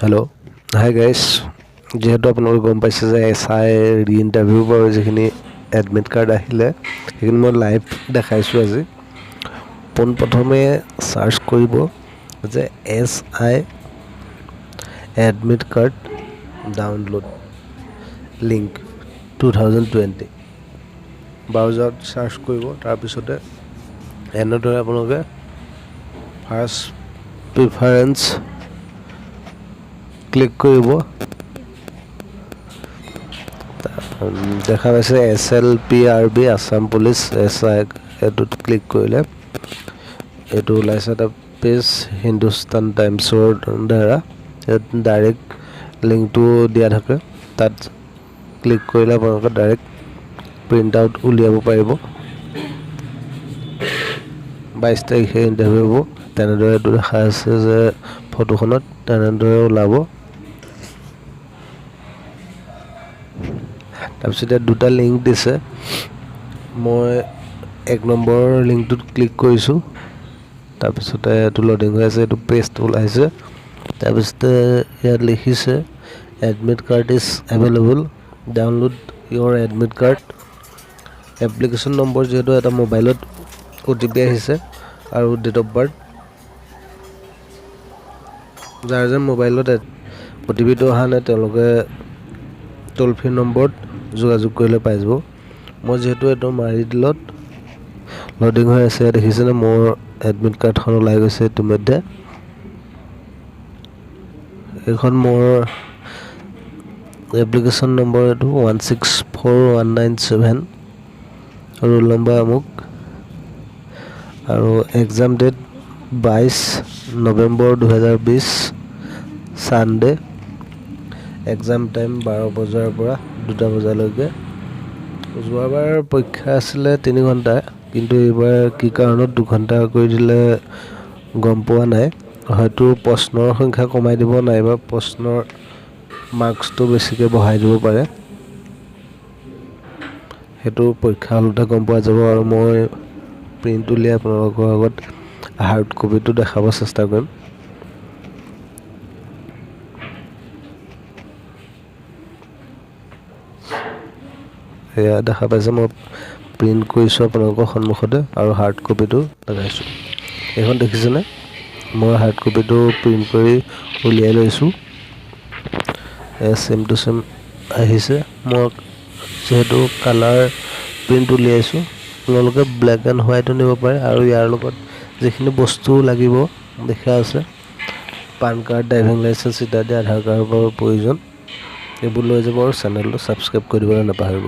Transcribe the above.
hello' hi guys যিহেতু আপোনালোকে গম পাইছে যে SI ৰি ইণ্টাৰভিউ পৰা যিখিনি এডমিট কাৰ্ড আহিলে সেইখিনি মই লাইভ দেখাইছোঁ আজি পোনপ্ৰথমে চাৰ্চ কৰিব যে SI admit card download link 2020 ব্ৰাউজাৰত চাৰ্চ কৰিব তাৰপিছতে এনেদৰে আপোনালোকে ফাৰ্ষ্ট প্ৰিফাৰেঞ্চ ক্লিক কৰিব দেখা পাইছে SLPRB আসাম পুলিচ SI এইটোত ক্লিক কৰিলে এইটো ওলাইছে এটা পেজ হিন্দুস্তান টাইমছৰ দ্বাৰা ডাইৰেক্ট লিংকটো দিয়া থাকে তাত ক্লিক কৰিলে আপোনালোকে ডাইৰেক্ট প্ৰিণ্ট আউট উলিয়াব পাৰিব 22 তাৰিখে ইণ্টাৰভিউ হ'ব তেনেদৰে এইটো দেখা আছে যে ফটোখনত তেনেদৰে ওলাব তাৰপিছতে দুটা লিংক দিছে মই 1 নম্বৰ লিংকটোত ক্লিক কৰিছোঁ তাৰপিছতে এইটো লোডিং হৈ আছে এইটো পেজটো ওলাইছে তাৰপিছতে ইয়াত লিখিছে admit card is available download your admit card application number যিহেতু এটা মোবাইলত OTP আহিছে আৰু ডেট অফ বাৰ্থ যাৰ যাৰ মোবাইলত OTPটো অহা নাই তেওঁলোকে টোল ফ্ৰী নম্বৰত যোগাযোগ কৰিলে পাই যাব মই যিহেতু এইটো মাৰি দিলত লোডিং হৈ আছে দেখিছেনে মোৰ এডমিট কাৰ্ডখন ওলাই গৈছে ইতিমধ্যে এইখন মোৰ এপ্লিকেশ্যন নম্বৰ এইটো 164197 ৰোল নম্বৰ আমুক আৰু exam date 22 November 2020 Sunday exam time 12 বজাৰ পৰা 2টা বজালৈকে যোৱাবাৰ পৰীক্ষা আছিলে 3 ঘণ্টা কিন্তু এইবাৰ কি কাৰণত 2 ঘণ্টা কৰি দিলে গম পোৱা নাই হয়তো প্ৰশ্নৰ সংখ্যা কমাই দিব নাইবা প্ৰশ্নৰ মাৰ্কছটো বেছিকৈ বঢ়াই দিব পাৰে সেইটো পৰীক্ষা হলতে গম পোৱা যাব আৰু মই প্ৰিণ্ট উলিয়াই আপোনালোকৰ আগত হাৰ্ড কপিটো দেখাব চেষ্টা কৰিম এয়া দেখা পাইছে মই প্ৰিণ্ট কৰিছোঁ আপোনালোকৰ সন্মুখতে আৰু হাৰ্ড কপিটো দেখাইছোঁ এইখন দেখিছেনে মই হাৰ্ড কপিটো প্ৰিণ্ট কৰি উলিয়াই লৈছোঁ চেম টু চেম আহিছে মই যিহেতু কালাৰ প্ৰিণ্ট উলিয়াইছোঁ আপোনালোকে ব্লেক এণ্ড হোৱাইটো নিব পাৰে আৰু ইয়াৰ লগত যিখিনি বস্তু লাগিব দেখা আছে পান কাৰ্ড ড্ৰাইভিং লাইচেঞ্চ ইত্যাদি আধাৰ কাৰ্ডৰ প্ৰয়োজন এইবোৰ লৈ যাব আৰু চেনেলটো ছাবস্ক্ৰাইব কৰি দিবলৈ নাপাহৰিব